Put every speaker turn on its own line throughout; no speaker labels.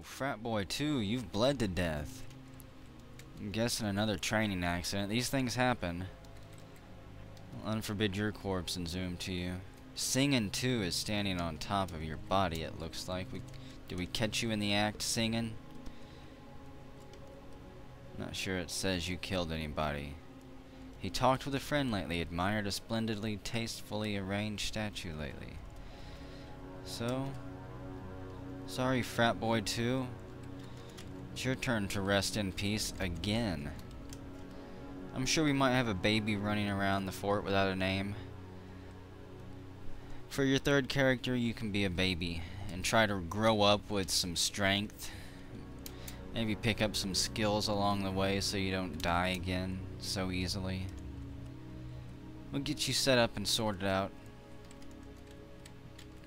Frat Boy 2, you've bled to death. I'm guessing another training accident. These things happen. I'll unforbid your corpse and zoom to you. Singing 2 is standing on top of your body, it looks like. Did we catch you in the act singing? Not sure it says you killed anybody. He talked with a friend lately, admired a splendidly, tastefully arranged statue lately. So, sorry, Frat Boy 2. It's your turn to rest in peace again. I'm sure we might have a baby running around the fort without a name. For your third character, you can be a baby and try to grow up with some strength. Maybe pick up some skills along the way so you don't die again so easily. We'll get you set up and sorted out.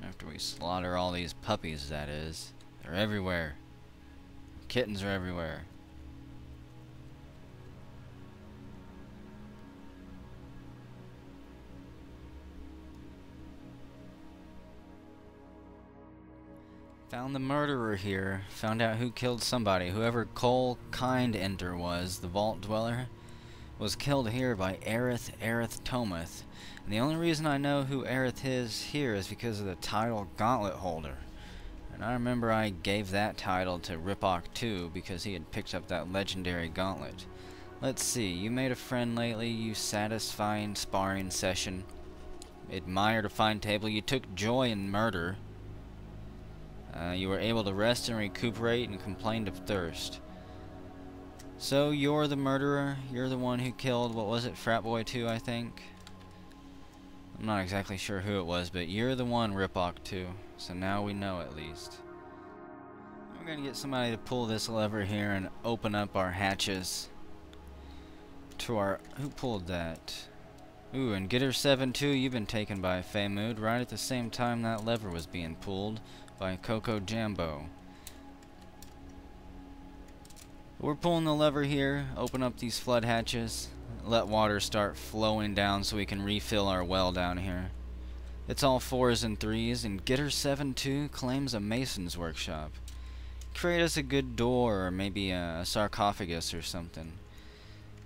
After we slaughter all these puppies, that is. They're everywhere. Kittens are everywhere. Found the murderer here. Found out who killed somebody. Whoever Cole Kindender was, the vault dweller, was killed here by Aerith Tometh. And the only reason I know who Aerith is here is because of the title Gauntlet Holder. And I remember I gave that title to Ripok 2 because he had picked up that legendary gauntlet. Let's see, you made a friend lately, you satisfying sparring session, admired a fine table, you took joy in murder, you were able to rest and recuperate and complained of thirst. So you're the murderer, you're the one who killed, what was it, Frat Boy 2 I think? I'm not exactly sure who it was, but you're the one, Ripok 2. So now we know at least. We're gonna get somebody to pull this lever here and open up our hatches to our... Who pulled that? Ooh, and Getter 7-2, you've been taken by Feymood right at the same time that lever was being pulled by Coco Jambo. We're pulling the lever here, open up these flood hatches, let water start flowing down so we can refill our well down here. It's all 4s and 3s, and Getter 7-2 claims a mason's workshop. Create us a good door, or maybe a sarcophagus or something.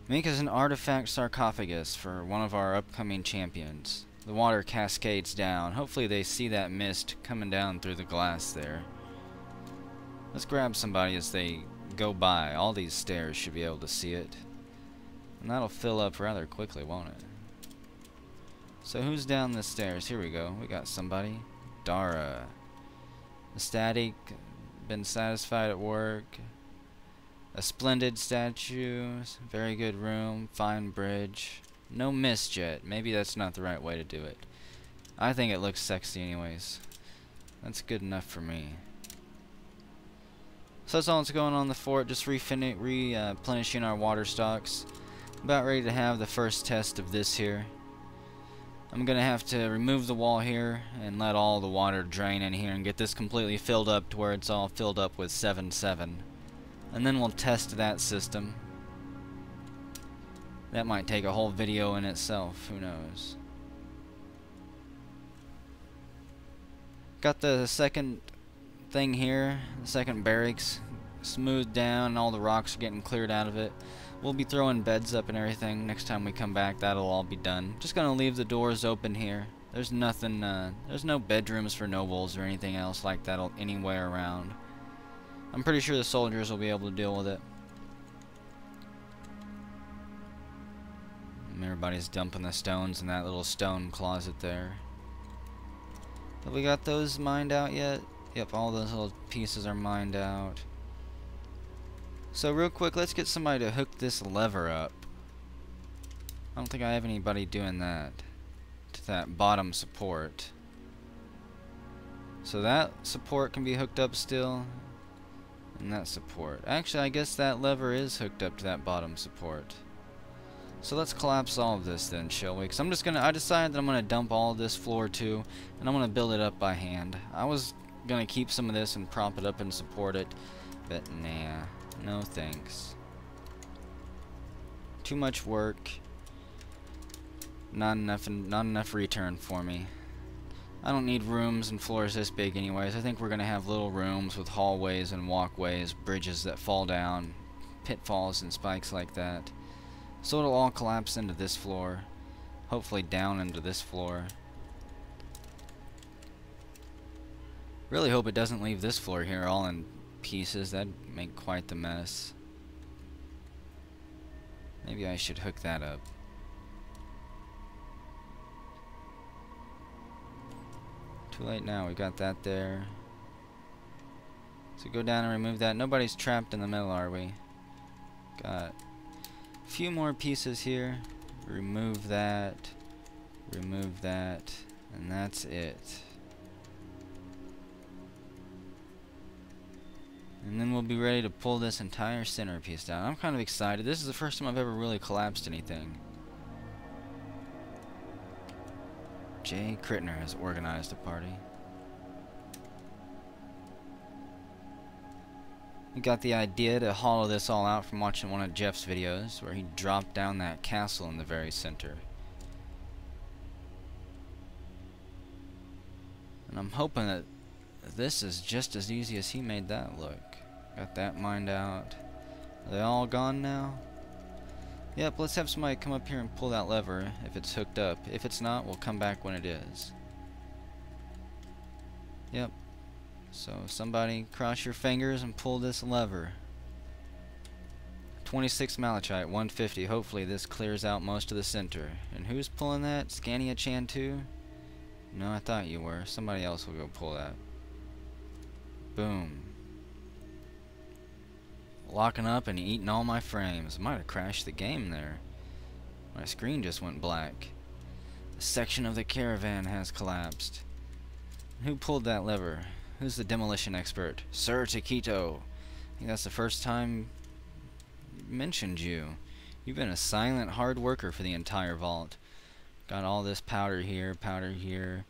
Make us an artifact sarcophagus for one of our upcoming champions. The water cascades down. Hopefully they see that mist coming down through the glass there. Let's grab somebody as they go by. All these stairs should be able to see it. And that'll fill up rather quickly, won't it? So who's down the stairs? Here we go. We got somebody. Dara. Ecstatic. Been satisfied at work. A splendid statue. Very good room. Fine bridge. No mist yet. Maybe that's not the right way to do it. I think it looks sexy anyways. That's good enough for me. So that's all that's going on in the fort. Just replenishing our water stocks. About ready to have the first test of this here. I'm gonna have to remove the wall here and let all the water drain in here and get this completely filled up to where it's all filled up with 7-7. And then we'll test that system. That might take a whole video in itself, who knows. Got the second thing here, the second barracks, smoothed down and all the rocks are getting cleared out of it. We'll be throwing beds up and everything. Next time we come back, that'll all be done. Just gonna leave the doors open here. There's nothing, there's no bedrooms for nobles or anything else like that anywhere around. I'm pretty sure the soldiers will be able to deal with it. And everybody's dumping the stones in that little stone closet there. Have we got those mined out yet? Yep, all those little pieces are mined out. So real quick, let's get somebody to hook this lever up. I don't think I have anybody doing that. To that bottom support. So that support can be hooked up still. And that support. Actually, I guess that lever is hooked up to that bottom support. So let's collapse all of this then, shall we? Because I decided that I'm gonna dump all of this floor too, and I'm gonna build it up by hand. I was gonna keep some of this and prop it up and support it, but nah. No thanks. Too much work. Not enough return for me. I don't need rooms and floors this big anyways. I think we're going to have little rooms with hallways and walkways, bridges that fall down, pitfalls and spikes like that. So it'll all collapse into this floor. Hopefully down into this floor. Really hope it doesn't leave this floor here all in pieces. That'd make quite the mess. Maybe I should hook that up. Too late now, we got that there. So go down and remove that. Nobody's trapped in the middle, are we? Got a few more pieces here. Remove that, and that's it. And then we'll be ready to pull this entire centerpiece down. I'm kind of excited. This is the first time I've ever really collapsed anything. Jay Crittner has organized a party. He got the idea to hollow this all out from watching one of Jeff's videos where he dropped down that castle in the very center. And I'm hoping that this is just as easy as he made that look. Got that mined out. Are they all gone now? Yep, let's have somebody come up here and pull that lever if it's hooked up. If it's not, we'll come back when it is. Yep. So somebody cross your fingers and pull this lever. 26 malachite, 150. Hopefully this clears out most of the center. And who's pulling that? Scania-chan too? No, I thought you were. Somebody else will go pull that. Boom. Locking up and eating all my frames. Might have crashed the game there. My screen just went black. A section of the caravan has collapsed. Who pulled that lever? Who's the demolition expert? Sir Taquito. I think that's the first time I mentioned you. You've been a silent, hard worker for the entire vault. Got all this powder here, powder here.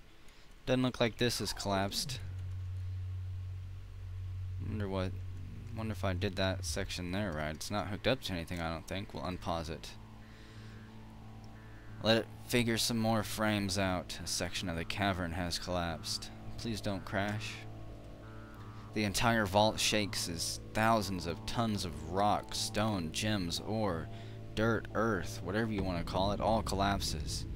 Doesn't look like this has collapsed. Wonder if I did that section there right. It's not hooked up to anything, I don't think. We'll unpause it. Let it figure some more frames out. A section of the cavern has collapsed. Please don't crash. The entire vault shakes as thousands of tons of rock, stone, gems, ore, dirt, earth, whatever you want to call it, all collapses.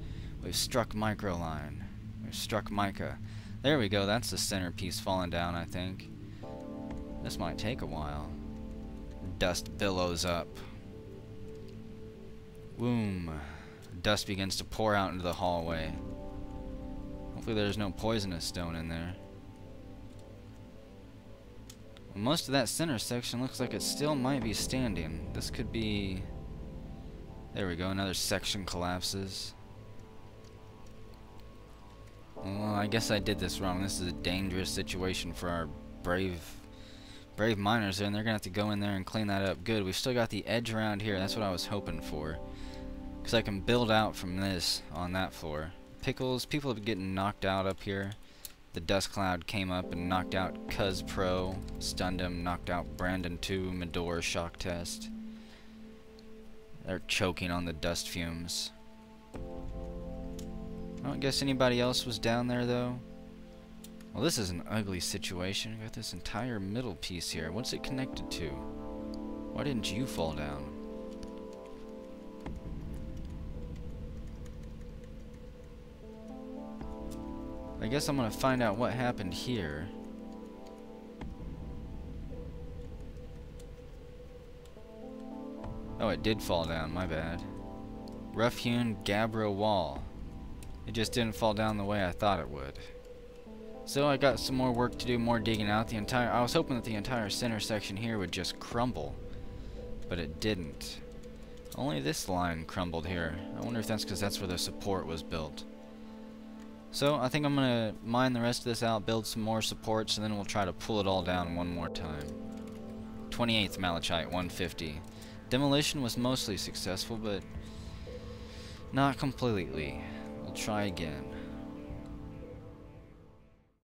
We've struck microline. We've struck mica. There we go, that's the centerpiece falling down, I think. This might take a while. Dust billows up. Boom. Dust begins to pour out into the hallway. Hopefully there's no poisonous stone in there. Most of that center section looks like it still might be standing. This could be... There we go, another section collapses. Well, I guess I did this wrong. This is a dangerous situation for our brave miners there, and they're gonna have to go in there and clean that up good. We've still got the edge around here. That's what I was hoping for, because I can build out from this on that floor. Pickles, people have been getting knocked out up here. The dust cloud came up and knocked out Cuz Pro, stunned him, knocked out Brandon 2, Medor shock test. They're choking on the dust fumes. I don't guess anybody else was down there though. Well, this is an ugly situation. Got this entire middle piece here. What's it connected to? Why didn't you fall down? I guess I'm gonna find out what happened here. Oh, it did fall down, my bad. Rough-hewn gabbro wall. It just didn't fall down the way I thought it would. So I got some more work to do, more digging out. I was hoping that the entire center section here would just crumble, but it didn't. Only this line crumbled here. I wonder if that's because that's where the support was built. So I think I'm gonna mine the rest of this out, build some more supports, and then we'll try to pull it all down one more time. 28th malachite, 150. Demolition was mostly successful, but not completely. We'll try again.